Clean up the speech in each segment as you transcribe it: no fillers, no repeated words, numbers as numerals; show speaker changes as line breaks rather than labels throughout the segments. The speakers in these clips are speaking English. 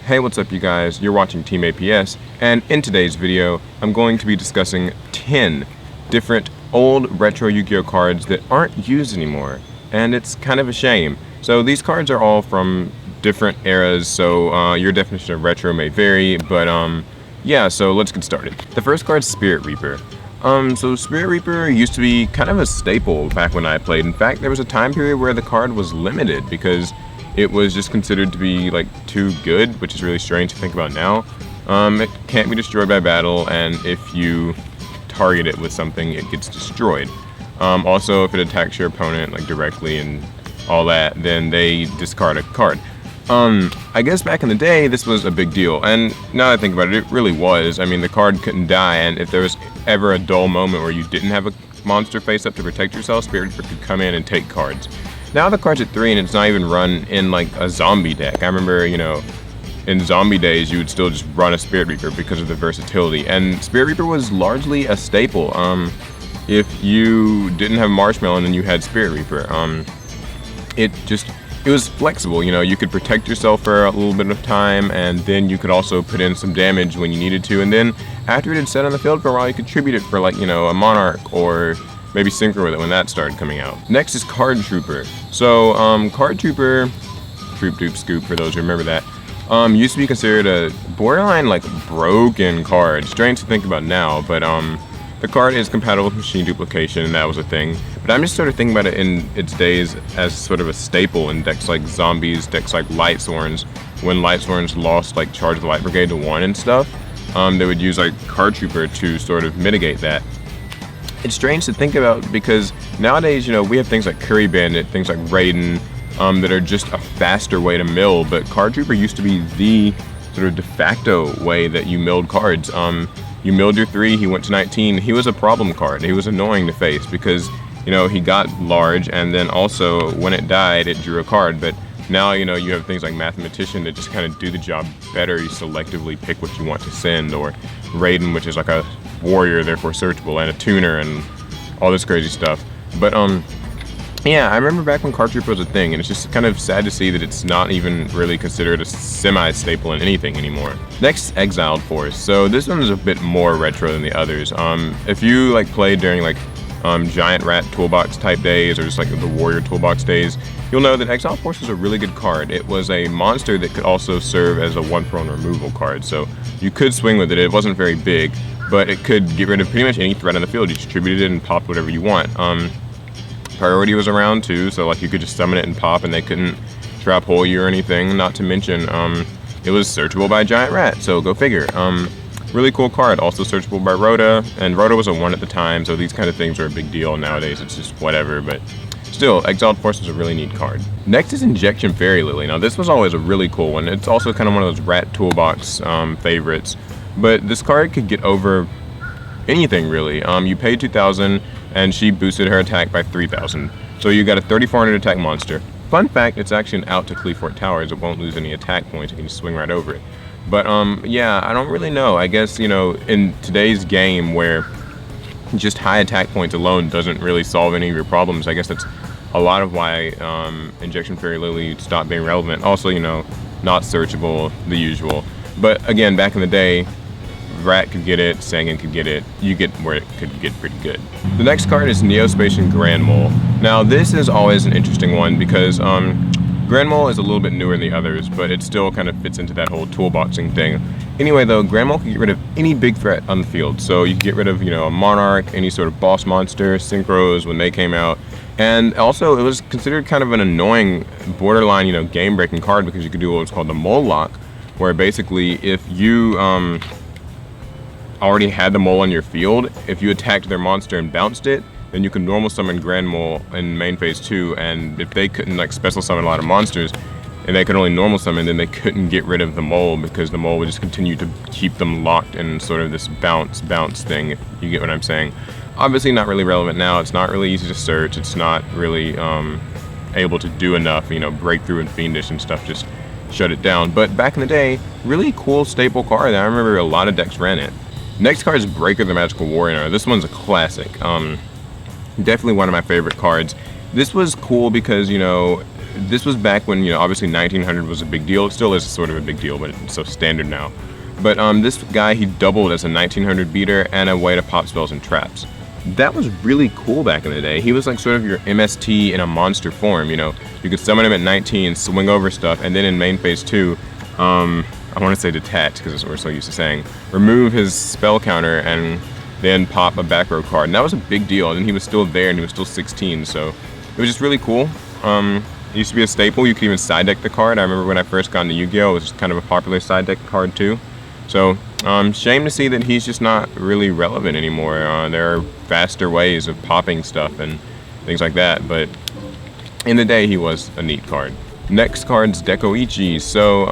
Hey, what's up you guys? You're watching Team APS, and in today's video, I'm going to be discussing 10 different old retro Yu-Gi-Oh cards that aren't used anymore, and it's kind of a shame. So these cards are all from different eras, so your definition of retro may vary, but yeah, so let's get started. The first card is Spirit Reaper. So Spirit Reaper used to be kind of a staple back when I played. In fact, there was a time period where the card was limited because it was just considered to be like too good, which is really strange to think about now. It can't be destroyed by battle, and if you target it with something, it gets destroyed. Also, if it attacks your opponent like directly and all that, then they discard a card. I guess back in the day, this was a big deal, and now that I think about it, it really was. I mean, the card couldn't die, and if there was ever a dull moment where you didn't have a monster face up to protect yourself, Spirit Reaper could come in and take cards. Now the card's at 3 and it's not even run in like a zombie deck. I remember, you know, in zombie days you would still just run a Spirit Reaper because of the versatility. And Spirit Reaper was largely a staple. If you didn't have Marshmallow and then you had Spirit Reaper, it was flexible. You know, you could protect yourself for a little bit of time, and then you could also put in some damage when you needed to. And then after it had set on the field for a while, you could tribute it for like, you know, a Monarch or maybe Synchro with it when that started coming out. Next is Card Trooper. So, Card Trooper, Troop Doop Scoop for those who remember that, used to be considered a borderline like broken card. Strange to think about now, but the card is compatible with machine duplication, and that was a thing. But I'm just sort of thinking about it in its days as sort of a staple in decks like Zombies, decks like Light Sworns. When Light Sworns lost like Charge the Light Brigade to 1 and stuff, they would use like Card Trooper to sort of mitigate that. It's strange to think about because nowadays, you know, we have things like Curry Bandit, things like Raiden, that are just a faster way to mill, but Card Trooper used to be the sort of de facto way that you milled cards. You milled your 3, he went to 19, he was a problem card. He was annoying to face because, you know, he got large, and then also when it died, it drew a card. But now, you know, you have things like Mathematician that just kind of do the job better. You selectively pick what you want to send, or Raiden, which is like a warrior, therefore searchable, and a tuner, and all this crazy stuff. But yeah, I remember back when Card Trooper was a thing, and it's just kind of sad to see that it's not even really considered a semi-staple in anything anymore. Next, Exiled Force. So this one is a bit more retro than the others. If you like played during like Giant Rat Toolbox type days, or just like the Warrior Toolbox days, you'll know that Exile Force was a really good card. It was a monster that could also serve as a 1-for-1 removal card, so you could swing with it. It wasn't very big, but it could get rid of pretty much any threat on the field. You distributed it and popped whatever you want. Priority was around too, so like you could just summon it and pop, and they couldn't trap hole you or anything. Not to mention, it was searchable by Giant Rat, so go figure. Really cool card, also searchable by Rhoda, and Rhoda was a 1 at the time, so these kind of things are a big deal. Nowadays it's just whatever, but still, Exiled Force is a really neat card. Next is Injection Fairy Lily. Now this was always a really cool one. It's also kind of one of those Rat Toolbox favorites, but this card could get over anything really. You paid 2,000 and she boosted her attack by 3,000. So you got a 3,400 attack monster. Fun fact, it's actually an out to Cleefort Towers. It won't lose any attack points. You can just swing right over it. But yeah, I don't really know. I guess, you know, in today's game where just high attack points alone doesn't really solve any of your problems, I guess that's a lot of why Injection Fairy Lily stopped being relevant. Also, you know, not searchable, the usual. But again, back in the day, Rat could get it, Sangan could get it, you get where it could get pretty good. The next card is Neospacian Grand Mole. Now this is always an interesting one because Grand Mole is a little bit newer than the others, but it still kind of fits into that whole toolboxing thing. Anyway though, Grand Mole can get rid of any big threat on the field. So you can get rid of, you know, a Monarch, any sort of boss monster, Synchros when they came out. And also it was considered kind of an annoying, borderline, you know, game-breaking card because you could do what was called the Mole Lock, where basically if you already had the mole on your field, if you attacked their monster and bounced it, then you can normal summon Grand Mole in main phase 2, and if they couldn't like special summon a lot of monsters, and they could only normal summon, then they couldn't get rid of the mole because the mole would just continue to keep them locked in sort of this bounce thing, if you get what I'm saying. Obviously not really relevant now. It's not really easy to search. It's not really able to do enough, you know, Breakthrough and Fiendish and stuff just shut it down. But back in the day, really cool staple card. I remember a lot of decks ran it. Next card is Breaker the Magical Warrior. This one's a classic. Definitely one of my favorite cards. This was cool because, you know, this was back when, obviously 1900 was a big deal. It still is sort of a big deal, but it's so standard now. But this guy, he doubled as a 1900 beater and a way to pop spells and traps. That was really cool back in the day. He was like sort of your MST in a monster form, You could summon him at 19, swing over stuff, and then in main phase 2, I want to say detach, because that's what we're so used to saying, remove his spell counter and then pop a back row card. And that was a big deal. And then he was still there, and he was still 16, so it was just really cool. It used to be a staple. You could even side deck the card. I remember when I first got into Yu-Gi-Oh! It was kind of a popular side deck card too. So, shame to see that he's just not really relevant anymore. There are faster ways of popping stuff and things like that, but in the day he was a neat card. Next card's Koichi. So,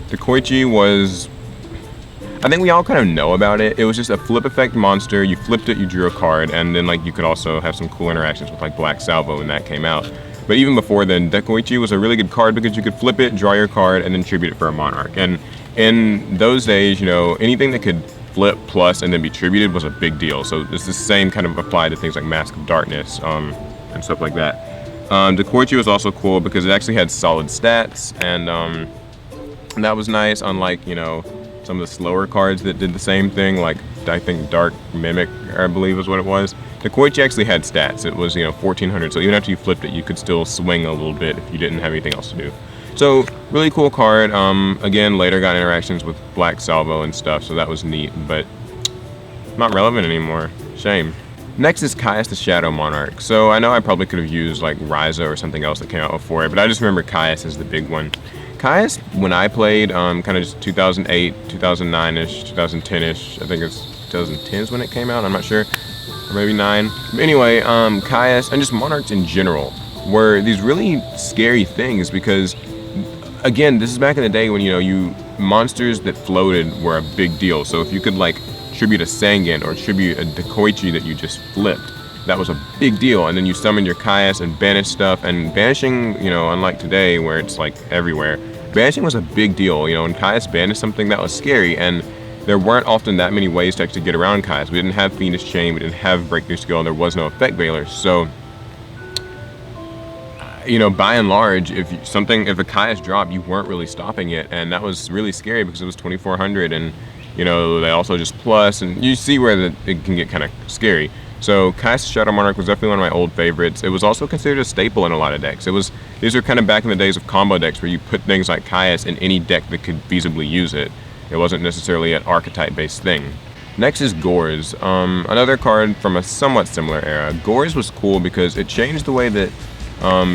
the Koichi was, I think we all kind of know about it. It was just a flip effect monster. You flipped it, you drew a card, and then like you could also have some cool interactions with like Black Salvo when that came out. But even before then, Koichi was a really good card because you could flip it, draw your card, and then tribute it for a Monarch. And in those days, anything that could flip plus and then be tributed was a big deal. So it's the same kind of applied to things like Mask of Darkness and stuff like that. Koichi was also cool because it actually had solid stats, and that was nice, unlike, some of the slower cards that did the same thing, like I think Dark Mimic, I believe is what it was. The Koichi actually had stats. It was, 1400, so even after you flipped it, you could still swing a little bit if you didn't have anything else to do. So, really cool card. Again, later got interactions with Black Salvo and stuff, so that was neat, but not relevant anymore. Shame. Next is Caius the Shadow Monarch. So I know I probably could have used like Ryza or something else that came out before it, but I just remember Caius as the big one. Caius, when I played, kind of just 2008, 2009-ish, 2010-ish, I think it's 2010 is when it came out, I'm not sure, or maybe 9. But anyway, Caius, and just Monarchs in general, were these really scary things because, again, this is back in the day when, monsters that floated were a big deal. So if you could, like, tribute a Sangan or tribute a Koichi that you just flipped, that was a big deal. And then you summon your Caius and banish stuff, and banishing, unlike today where it's like everywhere, banishing was a big deal. When Caius banished something, that was scary, and there weren't often that many ways to actually get around Caius. We didn't have Fiendish Chain, we didn't have Breakthrough Skill, and there was no Effect Veiler. So, by and large, if a Caius dropped, you weren't really stopping it, and that was really scary because it was 2400, and they also just plus, and you see where it can get kind of scary. So Caius Shadow Monarch was definitely one of my old favorites. It was also considered a staple in a lot of decks. These are kind of back in the days of combo decks where you put things like Caius in any deck that could feasibly use it. It wasn't necessarily an archetype-based thing. Next is Gore's, another card from a somewhat similar era. Gore's was cool because it changed the way that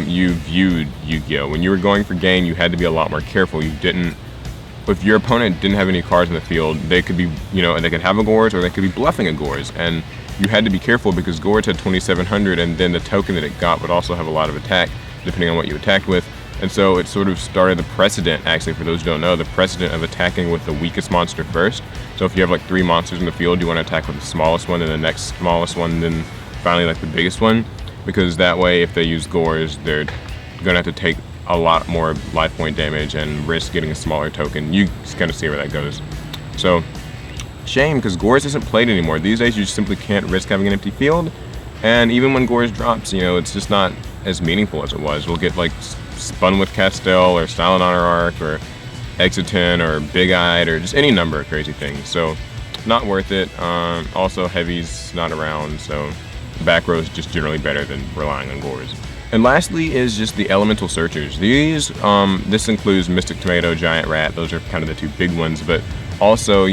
you viewed Yu-Gi-Oh! When you were going for game, you had to be a lot more careful. If your opponent didn't have any cards in the field, they could be, they could have a Gore's or they could be bluffing a Gore's. And you had to be careful because Gore's had 2700, and then the token that it got would also have a lot of attack, depending on what you attacked with. And so it sort of started the precedent, actually, for those who don't know, the precedent of attacking with the weakest monster first. So if you have like 3 monsters in the field, you want to attack with the smallest one, and the next smallest one, then finally like the biggest one. Because that way, if they use Gore's, they're going to have to take a lot more life point damage and risk getting a smaller token. You just kind of see where that goes. So, shame, because Gore's isn't played anymore. These days, you just simply can't risk having an empty field. And even when Gore's drops, it's just not as meaningful as it was. We'll get like Spun with Castell or Silent Honor Arc or Exitin or Big Eyed or just any number of crazy things. So, not worth it. Also, Heavy's not around, so back row is just generally better than relying on Gore's. And lastly is just the Elemental Searchers. This includes Mystic Tomato, Giant Rat. Those are kind of the 2 big ones, but also,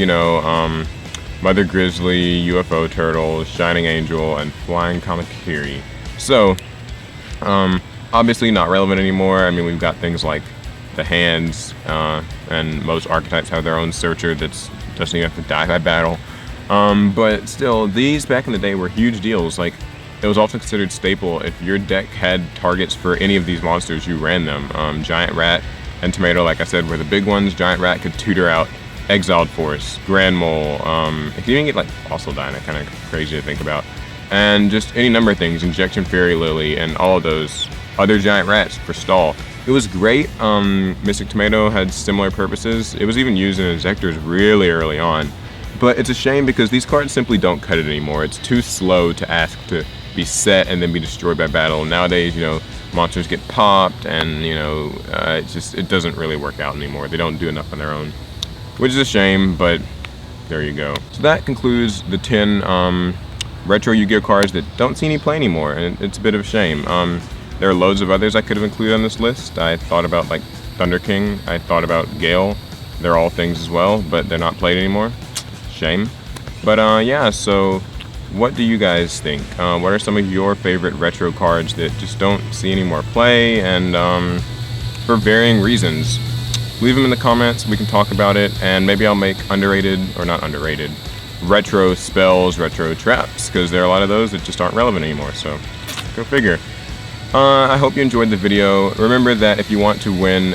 Mother Grizzly, UFO Turtle, Shining Angel, and Flying Kamakiri. So, obviously not relevant anymore. I mean, we've got things like the hands, and most archetypes have their own searcher that doesn't even have to die by battle. But still, these back in the day were huge deals. Like, it was also considered staple. If your deck had targets for any of these monsters, you ran them. Giant Rat and Tomato, like I said, were the big ones. Giant Rat could tutor out Exiled Force, Grand Mole. It could even get like Fossil Dyna, kind of crazy to think about. And just any number of things, Injection Fairy Lily, and all of those other Giant Rats for stall. It was great. Mystic Tomato had similar purposes. It was even used in Injectors really early on. But it's a shame because these cards simply don't cut it anymore. It's too slow to ask to be set and then be destroyed by battle. Nowadays, monsters get popped, and you know, it doesn't really work out anymore. They don't do enough on their own, which is a shame, but there you go. So that concludes the 10 retro Yu-Gi-Oh cards that don't see any play anymore, and it's a bit of a shame. There are loads of others I could have included on this list. I thought about like Thunder King, I thought about Gale. They're all things as well, but they're not played anymore. Shame. But yeah, so what do you guys think? What are some of your favorite retro cards that just don't see any more play, and for varying reasons? Leave them in the comments, we can talk about it, and maybe I'll make retro spells, retro traps, because there are a lot of those that just aren't relevant anymore, so go figure. I hope you enjoyed the video. Remember that if you want to win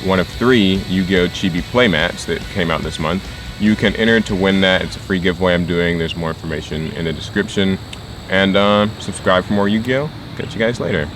one of 3 Yu-Gi-Oh! Chibi playmats that came out this month, you can enter to win that. It's a free giveaway I'm doing. There's more information in the description. And subscribe for more Yu-Gi-Oh! Catch you guys later.